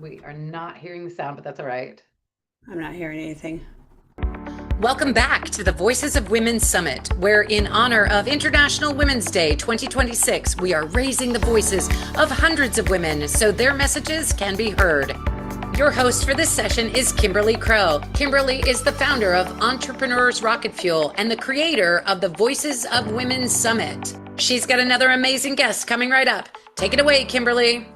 We are not hearing the sound, but that's all right. I'm not hearing anything. Welcome back to the Voices of Women Summit, where, in honor of International Women's Day 2026, we are raising the voices of hundreds of women so their messages can be heard. Your host for this session is Kimberly Crow. Kimberly is the founder of Entrepreneurs Rocket Fuel and the creator of the Voices of Women Summit. She's got another amazing guest coming right up. Take it away, Kimberly.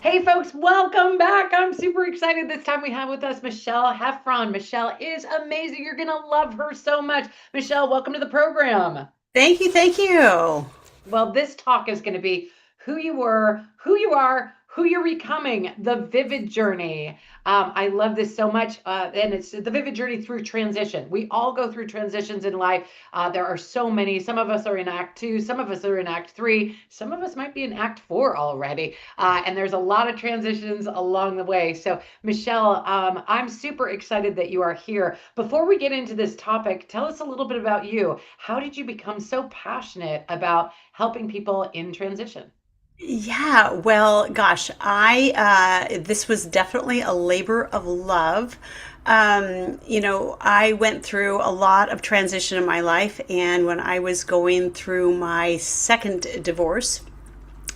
Hey, folks, welcome back. I'm super excited. This time we have with us Michelle Heffron. Michelle is amazing. You're going to love her so much. Michelle, welcome to the program. Thank you. Thank you. Well, this talk is going to be who you were, who you are, who you're becoming, the vivid journey. I love this so much. And it's the vivid journey through transition. We all go through transitions in life. There are so many. Some of us are in Act 2. Some of us are in Act 3. Some of us might be in Act 4 already. And there's a lot of transitions along the way. So, Michelle, I'm super excited that you are here. Before we get into this topic, tell us a little bit about you. How did you become so passionate about helping people in transition? Yeah, well, gosh, I this was definitely a labor of love. I went through a lot of transition in my life, and when I was going through my second divorce,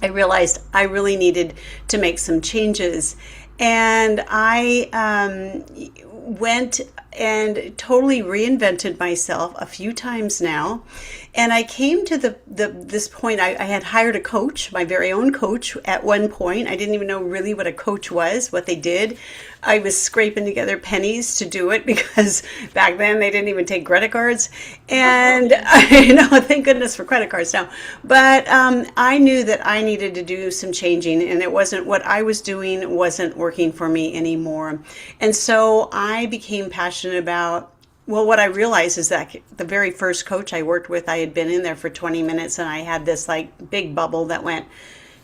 I realized I really needed to make some changes. And I went and totally reinvented myself a few times now. And I came to this point. I had hired a coach, my very own coach at one point. I didn't even know really what a coach was, what they did. I was scraping together pennies to do it because back then they didn't even take credit cards. And thank goodness for credit cards now. But I knew that I needed to do some changing, and it wasn't what I was doing wasn't working for me anymore. And so I became passionate about, well, what I realized is that the very first coach I worked with, I had been in there for 20 minutes and I had this like big bubble that went,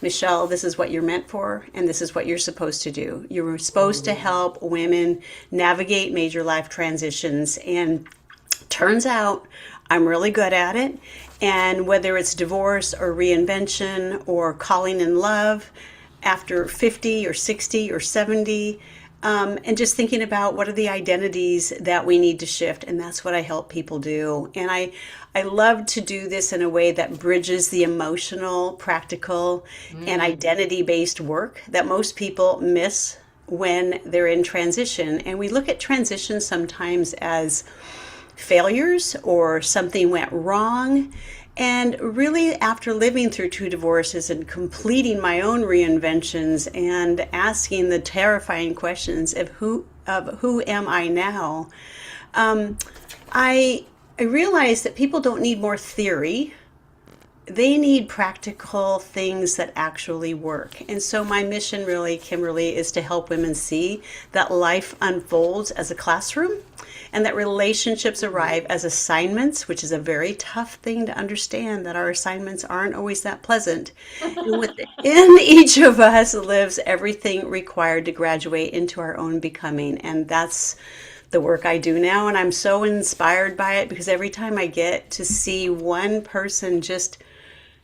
Michelle, this is what you're meant for, and this is what you're supposed to do. You're supposed to help women navigate major life transitions. And turns out I'm really good at it. And whether it's divorce or reinvention or calling in love after 50 or 60 or 70, and just thinking about what are the identities that we need to shift. And that's what I help people do. And I love to do this in a way that bridges the emotional, practical, and identity-based work that most people miss when they're in transition. And we look at transition sometimes as failures or something went wrong. And really, after living through two divorces and completing my own reinventions and asking the terrifying questions of who am I now, I realized that people don't need more theory. They need practical things that actually work. And so my mission really, Kimberly, is to help women see that life unfolds as a classroom and that relationships arrive as assignments, which is a very tough thing to understand, that our assignments aren't always that pleasant. And within each of us lives everything required to graduate into our own becoming. And that's the work I do now. And I'm so inspired by it because every time I get to see one person just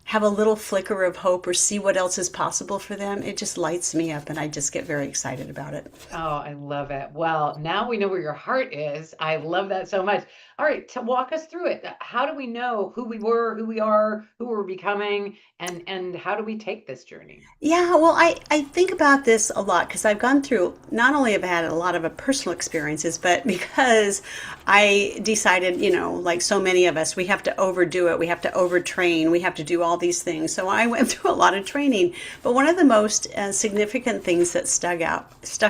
have a little flicker of hope or see what else is possible for them, it just lights me up and I just get very excited about it. Oh, I love it. Well, now we know where your heart is. I love that so much. All right, to walk us through it. How do we know who we were, who we are, who we're becoming, and how do we take this journey? Yeah, well, I think about this a lot because I've gone through, not only have I had a lot of personal experiences, but because I decided, like so many of us, we have to overdo it, we have to overtrain, we have to do all these things. So I went through a lot of training. But one of the most significant things that stuck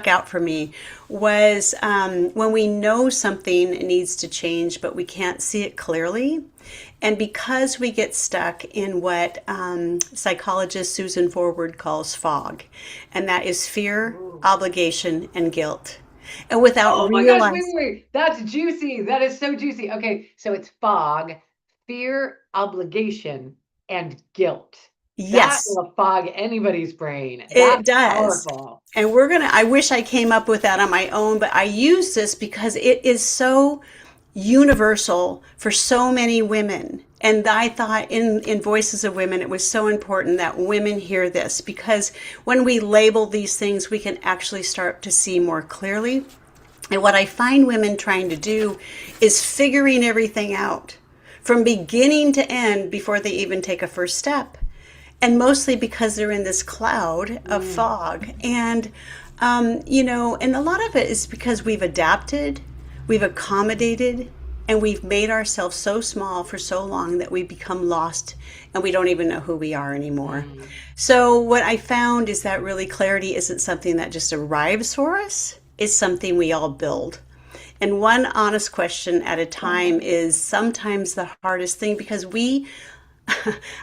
out for me was when we know something needs to change, but we can't see it clearly. And because we get stuck in what psychologist Susan Forward calls fog, and that is fear, Ooh. obligation, and guilt. And without Oh my gosh, wait, realizing, wait, wait. That's juicy. That is so juicy. Okay, so it's fog, fear, obligation, and guilt. That yes, will fog anybody's brain. it That's does. powerful. And I wish I came up with that on my own, but I use this because it is so universal for so many women. And I thought in Voices of Women, it was so important that women hear this, because when we label these things, we can actually start to see more clearly. And what I find women trying to do is figuring everything out from beginning to end before they even take a first step. And mostly because they're in this cloud of fog. And, and a lot of it is because we've adapted, we've accommodated, and we've made ourselves so small for so long that we become lost and we don't even know who we are anymore. So what I found is that really clarity isn't something that just arrives for us. It's something we all build. And one honest question at a time is sometimes the hardest thing, because we,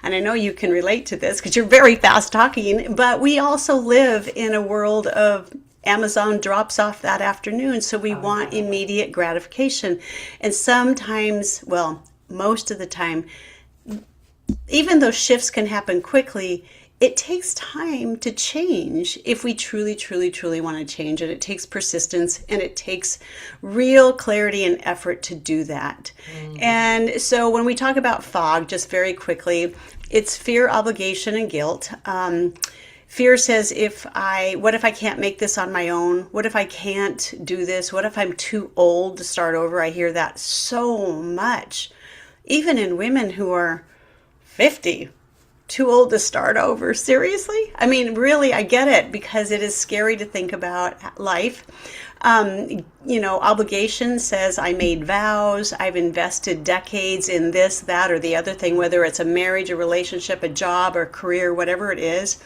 and I know you can relate to this because you're very fast talking, but we also live in a world of Amazon drops off that afternoon. So we want immediate gratification. And sometimes, well, most of the time, even though shifts can happen quickly, it takes time to change if we truly, truly, truly want to change it. It takes persistence and it takes real clarity and effort to do that. And so when we talk about fog, just very quickly, it's fear, obligation, and guilt. Fear says, what if I can't make this on my own? What if I can't do this? What if I'm too old to start over? I hear that so much, even in women who are 50. Too old to start over. Seriously? I mean, really, I get it, because it is scary to think about life. Obligation says I made vows, I've invested decades in this, that, or the other thing, whether it's a marriage, a relationship, a job, or career, whatever it is.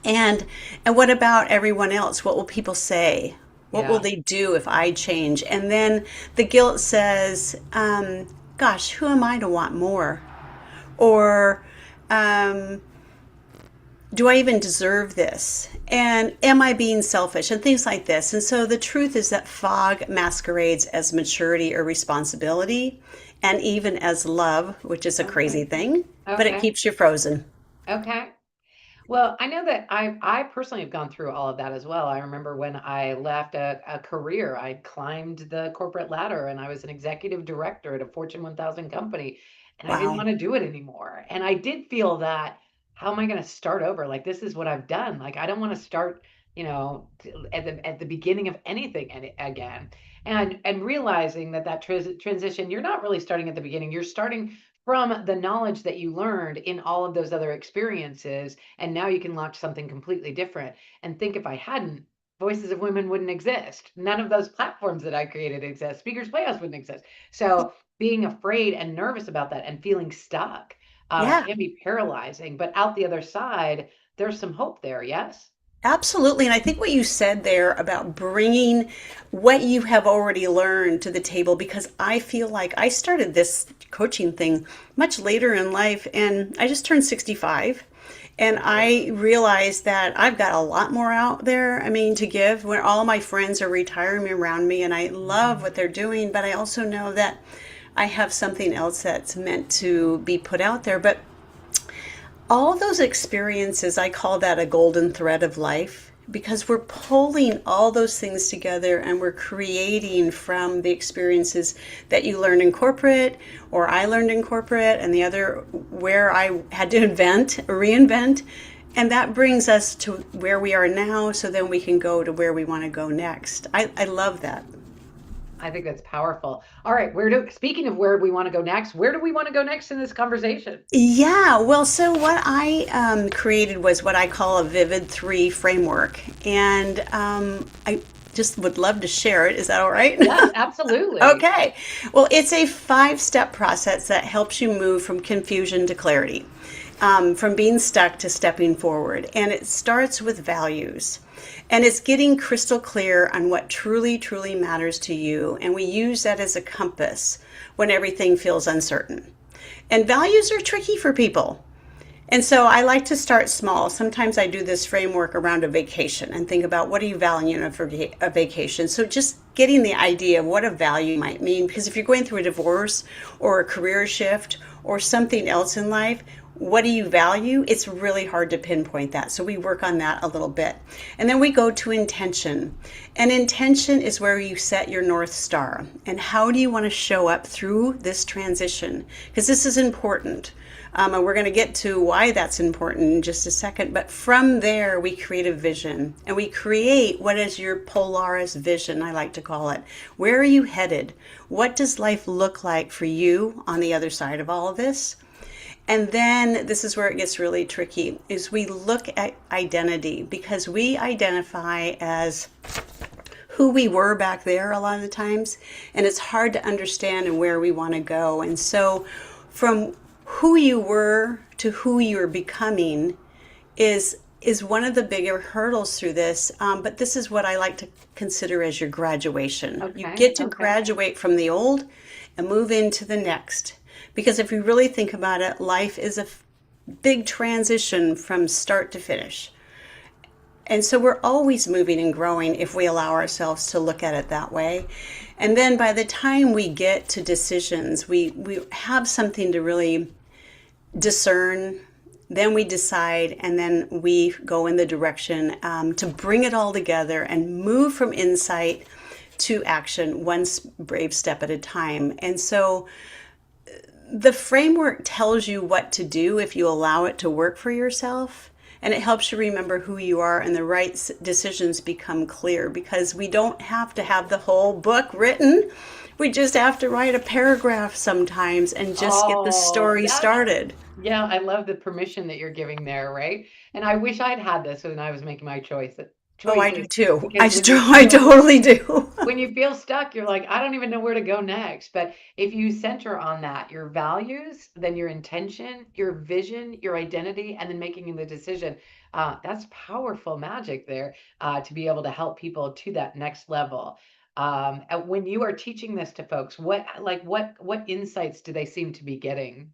And what about everyone else? What will people say? What will they do if I change? And then the guilt says, gosh, who am I to want more? Or do I even deserve this? And am I being selfish? And things like this. And so the truth is that fog masquerades as maturity or responsibility, and even as love, which is a crazy thing, but it keeps you frozen. Okay. Well, I know that I personally have gone through all of that as well. I remember when I left a career, I climbed the corporate ladder and I was an executive director at a Fortune 1000 company, and I didn't Wow. want to do it anymore. And I did feel that, how am I going to start over? Like, this is what I've done. Like, I don't want to start, at the beginning of anything again. And realizing that transition, you're not really starting at the beginning. You're starting from the knowledge that you learned in all of those other experiences, and now you can launch something completely different. And think, if I hadn't, Voices of Women wouldn't exist. None of those platforms that I created exist. Speakers Playhouse wouldn't exist. So being afraid and nervous about that and feeling stuck Yeah. can be paralyzing. But out the other side, there's some hope there. Yes. Absolutely. And I think what you said there about bringing what you have already learned to the table, because I feel like I started this coaching thing much later in life, and I just turned 65. And I realized that I've got a lot more out there, I mean, to give, when all my friends are retiring around me, and I love what they're doing, but I also know that I have something else that's meant to be put out there. But all those experiences, I call that a golden thread of life, because we're pulling all those things together and we're creating from the experiences that you learned in corporate, or I learned in corporate, and the other where I had to reinvent. And that brings us to where we are now, so then we can go to where we want to go next. I love that. I think that's powerful. All right, speaking of where we want to go next, where do we want to go next in this conversation? Yeah, well, so what I created was what I call a Vivid 3 framework. And I just would love to share it. Is that all right? Yes, absolutely. Okay. Well, it's a 5-step process that helps you move from confusion to clarity, from being stuck to stepping forward. And it starts with values. And it's getting crystal clear on what truly, truly matters to you. And we use that as a compass when everything feels uncertain. And values are tricky for people. And so I like to start small. Sometimes I do this framework around a vacation and think about, what are you valuing a vacation? So just getting the idea of what a value might mean. Because if you're going through a divorce or a career shift or something else in life, what do you value? It's really hard to pinpoint that. So we work on that a little bit. And then we go to intention. And intention is where you set your North Star. And how do you want to show up through this transition? Because this is important. And we're going to get to why that's important in just a second. But from there, we create a vision. And we create what is your Polaris vision, I like to call it. Where are you headed? What does life look like for you on the other side of all of this? And then this is where it gets really tricky, is we look at identity, because we identify as who we were back there a lot of the times, and it's hard to understand and where we want to go. And so from who you were to who you're becoming is one of the bigger hurdles through this. But this is what I like to consider as your graduation. You Okay. get to Okay. graduate from the old and move into the next. Because if you really think about it, life is a big transition from start to finish. And so we're always moving and growing if we allow ourselves to look at it that way. And then by the time we get to decisions, we have something to really discern, then we decide, and then we go in the direction to bring it all together and move from insight to action, one brave step at a time. And so the framework tells you what to do if you allow it to work for yourself. And it helps you remember who you are, and the right decisions become clear, because we don't have to have the whole book written. We just have to write a paragraph sometimes and just get the Oh, story that started. Yeah, I love the permission that you're giving there, right? And I wish I'd had this when I was making my Oh, I do choices, too. because I totally do. when you feel stuck, you're like, I don't even know where to go next. But if you center on that, your values, then your intention, your vision, your identity, and then making the decision, that's powerful magic there, to be able to help people to that next level. And when you are teaching this to folks, what insights do they seem to be getting?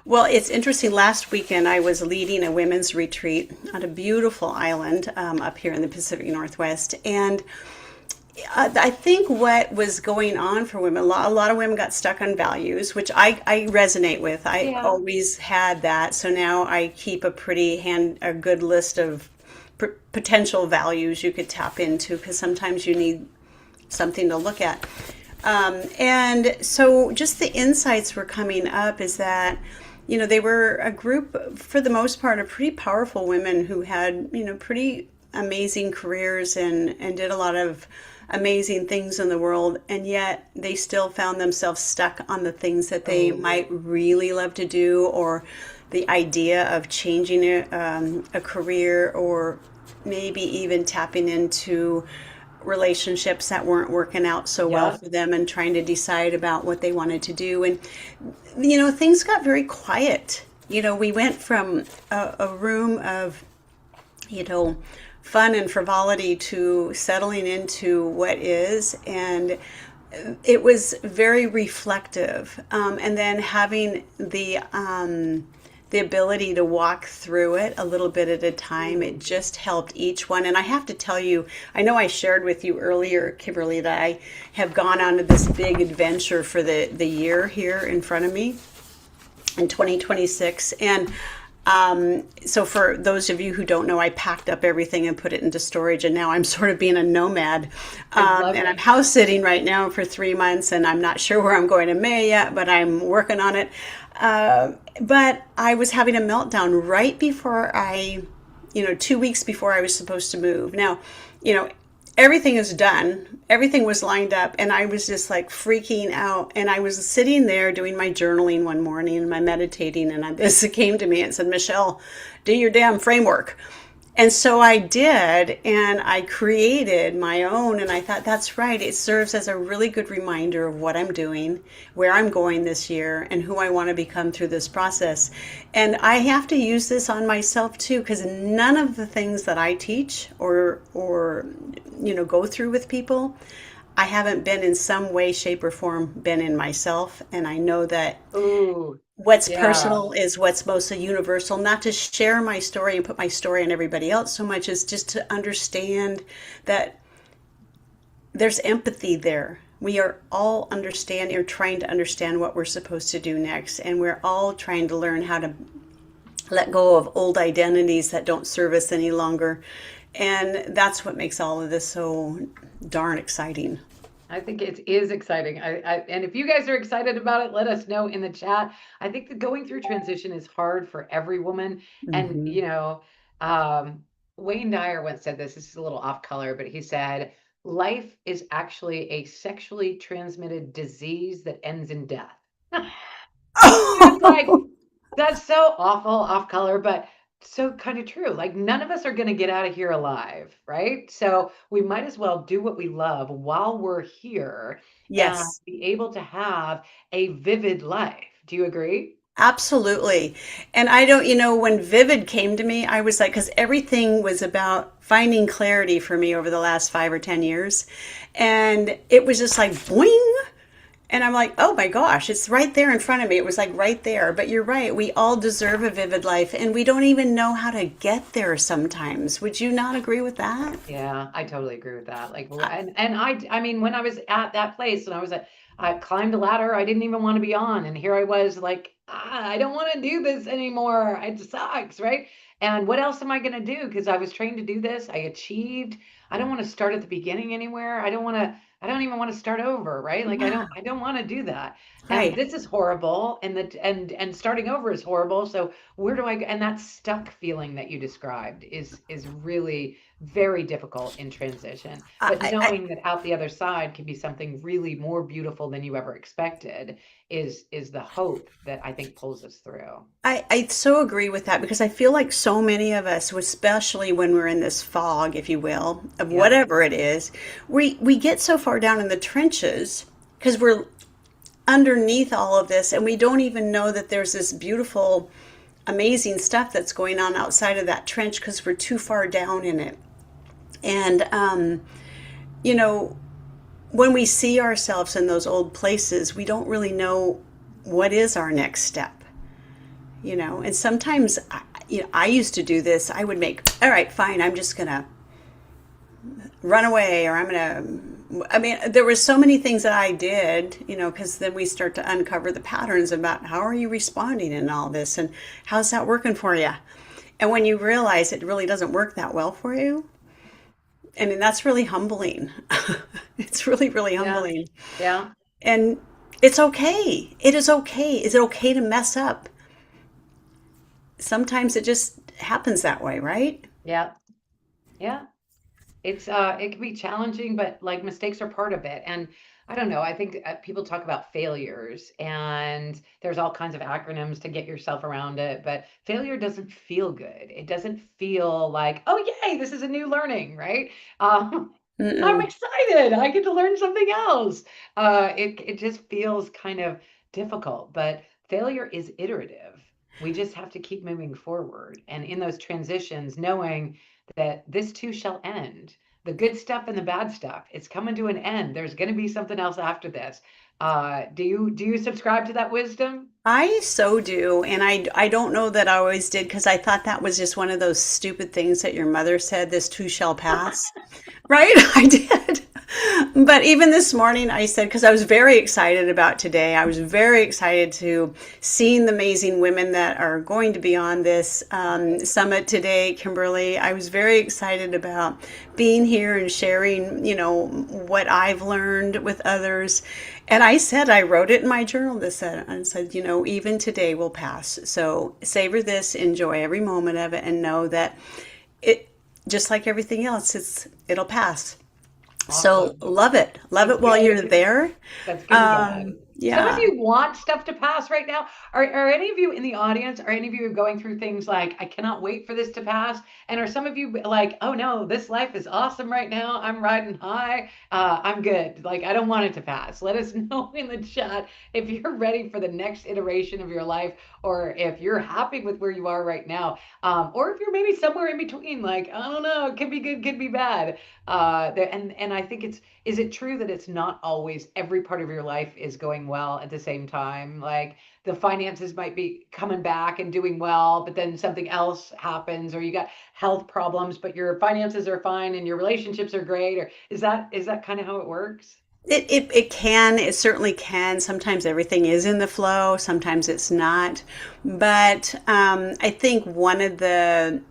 Well, it's interesting. Last weekend, I was leading a women's retreat on a beautiful island up here in the Pacific Northwest. And I think what was going on for women, a lot of women got stuck on values, which I resonate with. I Yeah. always had that. So now I keep a good list of potential values you could tap into, because sometimes you need something to look at. And so just the insights were coming up is that, they were a group, for the most part, of pretty powerful women who had, pretty amazing careers and did a lot of amazing things in the world. And yet they still found themselves stuck on the things that they Oh, might really love to do, or the idea of changing a career, or maybe even tapping into relationships that weren't working out so well yeah. for them, and trying to decide about what they wanted to do. And, things got very quiet. We went from a room of, you know, fun and frivolity to settling into what is. And it was very reflective. And then having the ability to walk through it a little bit at a time, it just helped each one. And I have to tell you, I know I shared with you earlier, Kimberly, that I have gone on to this big adventure for the year here in front of me in 2026. And so for those of you who don't know, I packed up everything and put it into storage, and now I'm sort of being a nomad. I love And I'm it. house sitting right now for 3 months, and I'm not sure where I'm going in May yet, but I'm working on it. But I was having a meltdown right before 2 weeks before I was supposed to move. Now, you know, everything is done. Everything was lined up, and I was just like freaking out. And I was sitting there doing my journaling one morning and my meditating, and this came to me and said, Michelle, do your damn framework. And so I did, and I created my own, and I thought, that's right. It serves as a really good reminder of what I'm doing, where I'm going this year, and who I want to become through this process. And I have to use this on myself too, because none of the things that I teach or go through with people, I haven't been in some way, shape, or form been in myself. And I know that Ooh, what's yeah. personal is what's mostly universal. Not to share my story and put my story on everybody else so much as just to understand that there's empathy there. We are all understanding or trying to understand what we're supposed to do next, and we're all trying to learn how to let go of old identities that don't serve us any longer. And that's what makes all of this so darn exciting. I think it is exciting. And if you guys are excited about it, let us know in the chat. I think that going through transition is hard for every woman. And, Hmm. um, Wayne Dyer once said this. This is a little off color, but he said, life is actually a sexually transmitted disease that ends in death. And it's like, that's so awful, off color, but so kind of true. Like, none of us are going to get out of here alive, right? So we might as well do what we love while we're here and Yes, be able to have a vivid life. Do you agree? absolutely. And I don't, when Vivid came to me, I was like, because everything was about finding clarity for me over the last 5 or 10 years. And it was just like, boing. And I'm like, oh my gosh, it's right there in front of me. It was like right there. But you're right. We all deserve a vivid life, and we don't even know how to get there sometimes. Would you not agree with that? Yeah, I totally agree with that. Like, and I mean, when I was at that place and I climbed a ladder I didn't even want to be on, and here I was like, I don't want to do this anymore. It sucks, right? And what else am I going to do? Because I was trained to do this. I achieved. I don't want to start at the beginning anywhere. I don't want to. I don't even want to start over, right? Like, Yeah, I don't want to do that. And right. this is horrible, and and starting over is horrible. So where do I go? And that stuck feeling that you described is really very difficult in transition, but I, knowing that out the other side can be something really more beautiful than you ever expected is the hope that I think pulls us through. I so agree with that because I feel like so many of us, especially when we're in this fog, if you will, of Yep. whatever it is, we get so far down in the trenches because we're underneath all of this and we don't even know that there's this beautiful, amazing stuff that's going on outside of that trench because we're too far down in it. And, you know, when we see ourselves in those old places, we don't really know what is our next step. And sometimes I used to do this. I would make, all right, fine, I'm just gonna run away, or I'm gonna, I mean, there were so many things that I did, because then we start to uncover the patterns about how are you responding in all this and how's that working for you. And when you realize it really doesn't work that well for you, I mean, that's really humbling. It's really, really Yeah. humbling. Yeah. And it's okay. It is okay. Is it okay to mess up? Sometimes it just happens that way, right? Yeah. Yeah. It can be challenging, but like mistakes are part of it. And I don't know, I think people talk about failures and there's all kinds of acronyms to get yourself around it, but failure doesn't feel good. It doesn't feel like, oh, yay, this is a new learning, right? Um, I'm Mm-mm. excited. I get to learn something else. It just feels kind of difficult, but failure is iterative. We just have to keep moving forward. And in those transitions, knowing that this too shall end. The good stuff and the bad stuff, it's coming to an end. There's going to be something else after this. Do you subscribe to that wisdom? I so do. And I don't know that I always did because I thought that was just one of those stupid things that your mother said, this too shall pass. Right? I did. But even this morning, I said, because I was very excited about today, I was very excited to seeing the amazing women that are going to be on this summit today, Kimberly. I was very excited about being here and sharing, what I've learned with others. And I said, I wrote it in my journal this and said, even today will pass. So savor this, enjoy every moment of it, and know that it, just like everything else, it'll pass. So Awesome. love That's it while you're good. there. That's good and bad. Some of Yeah. you want stuff to pass right now. Are any of you in the audience, are any of you going through things like, I cannot wait for this to pass? And are some of you like, oh no, this life is awesome right now. I'm riding high. I'm good. Like, I don't want it to pass. Let us know in the chat if you're ready for the next iteration of your life, or if you're happy with where you are right now. Or if you're maybe somewhere in between, like, I don't know, it could be good, could be bad. And I think is it true that it's not always every part of your life is going going well at the same time. Like the finances might be coming back and doing well, but then something else happens, or you got health problems, but your finances are fine and your relationships are great. Or is that kind of how it works? It can, it certainly can. Sometimes everything is in the flow, sometimes it's not. But I think one of the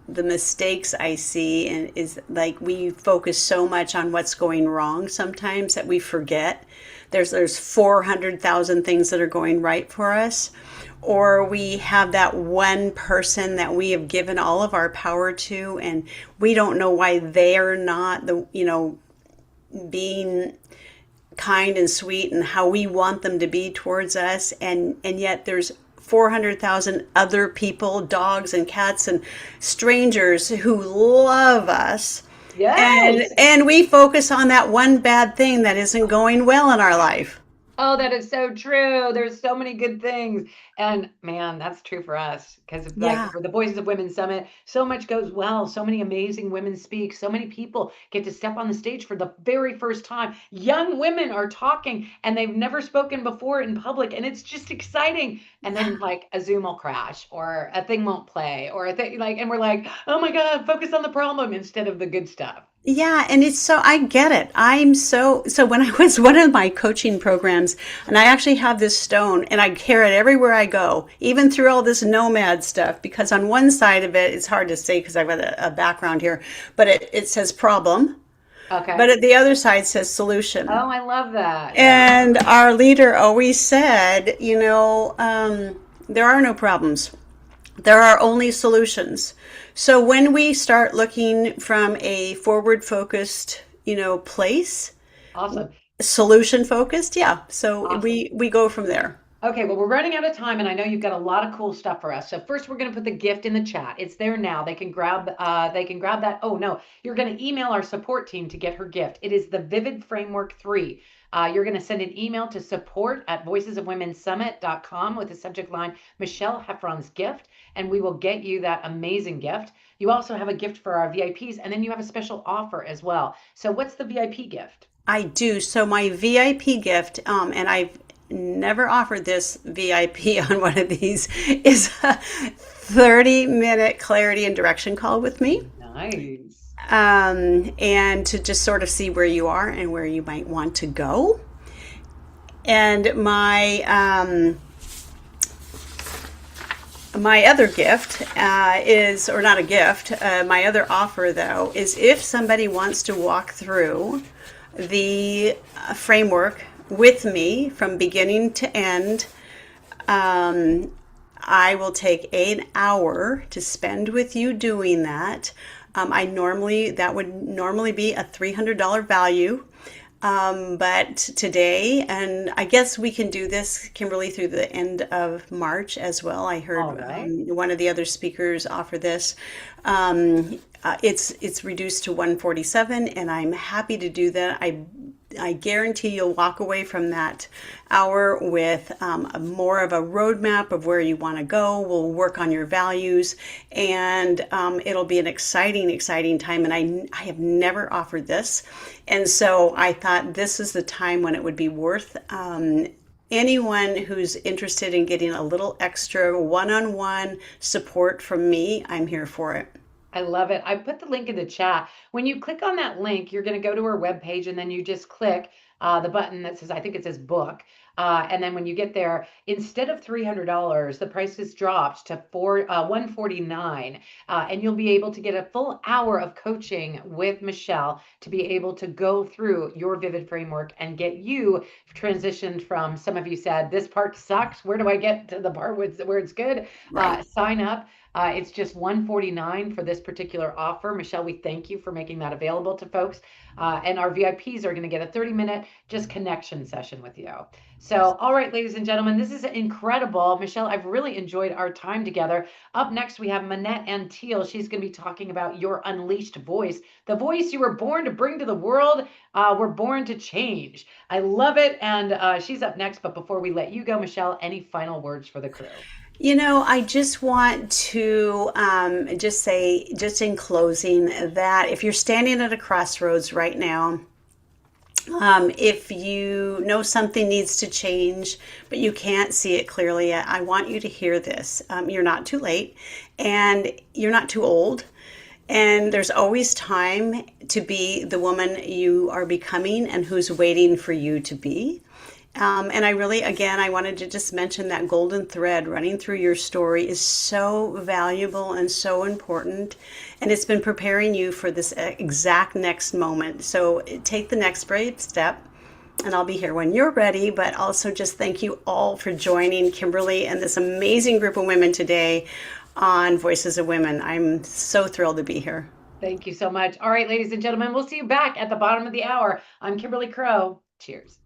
mistakes I see is like we focus so much on what's going wrong sometimes that we forget there's 400,000 things that are going right for us. Or we have that one person that we have given all of our power to, and we don't know why they're not being kind and sweet and how we want them to be towards us, and yet there's 400,000 other people, dogs and cats and strangers who love us, and Yes. and we focus on that one bad thing that isn't going well in our life. Oh, that is so true. There's so many good things. And man, that's true for us because like Yeah. for the Voices of Women Summit, so much goes well. So many amazing women speak. So many people get to step on the stage for the very first time. Young women are talking and they've never spoken before in public, and it's just exciting. And Yeah. then like a Zoom will crash or a thing won't play or a thing like, and we're like, oh my God, focus on the problem instead of the good stuff. Yeah, and it's so I get it. So when I was one of my coaching programs, and I actually have this stone and I carry it everywhere I go, even through all this nomad stuff, because on one side of it, it's hard to say because I've got a background here, but it says problem, but Okay. at the other side says solution. Oh, I love that. Yeah. And our leader always said, there are no problems. There are only solutions. So when we start looking from a forward focused, place, Awesome. solution focused, yeah. So Awesome. we go from there. Okay, well, we're running out of time, and I know you've got a lot of cool stuff for us. So first, we're going to put the gift in the chat. It's there now. They can grab that. Oh no, you're going to email our support team to get her gift. It is the Vivid Framework 3. You're going to send an email to support@voicesofwomensummit.com with the subject line Michelle Heffron's gift, and we will get you that amazing gift. You also have a gift for our VIPs, and then you have a special offer as well. So what's the VIP gift? I do. So my VIP gift, and I've never offered this VIP on one of these, is a 30-minute clarity and direction call with me. Nice. And to just sort of see where you are and where you might want to go. And my other gift is, or not a gift, my other offer though, is if somebody wants to walk through the framework with me from beginning to end, I will take an hour to spend with you doing that. That would normally be a $300 value. But today, and I guess we can do this, Kimberly, through the end of March as well. I heard All right. one of the other speakers offer this. It's reduced to 147, and I'm happy to do that. I guarantee you'll walk away from that hour with more of a roadmap of where you want to go. We'll work on your values, and it'll be an exciting, exciting time. And I have never offered this. And so I thought this is the time when it would be worth anyone who's interested in getting a little extra one-on-one support from me. I'm here for it. I love it. I put the link in the chat. When you click on that link, you're going to go to our webpage and then you just click the button that says, I think it says book. And then when you get there, instead of $300, the price is dropped to 149, and you'll be able to get a full hour of coaching with Michelle to be able to go through your Vivid framework and get you transitioned from, some of you said, this part sucks. Where do I get to the part where it's good? Right. Sign up. It's just 149 for this particular offer. Michelle, we thank you for making that available to folks. And our VIPs are going to get a 30-minute just connection session with you. So, all right, ladies and gentlemen, this is incredible. Michelle, I've really enjoyed our time together. Up next, we have Manette Antil. She's going to be talking about your unleashed voice, the voice you were born to bring to the world. We're born to change. I love it. And she's up next. But before we let you go, Michelle, any final words for the crew? I just want to just say, just in closing, that if you're standing at a crossroads right now If you know something needs to change, but you can't see it clearly yet, I want you to hear this. You're not too late and you're not too old. And there's always time to be the woman you are becoming and who's waiting for you to be. And I really, again, I wanted to just mention that golden thread running through your story is so valuable and so important. And it's been preparing you for this exact next moment. So take the next brave step. And I'll be here when you're ready. But also just thank you all for joining Kimberly and this amazing group of women today on Voices of Women. I'm so thrilled to be here. Thank you so much. All right, ladies and gentlemen, we'll see you back at the bottom of the hour. I'm Kimberly Crow. Cheers.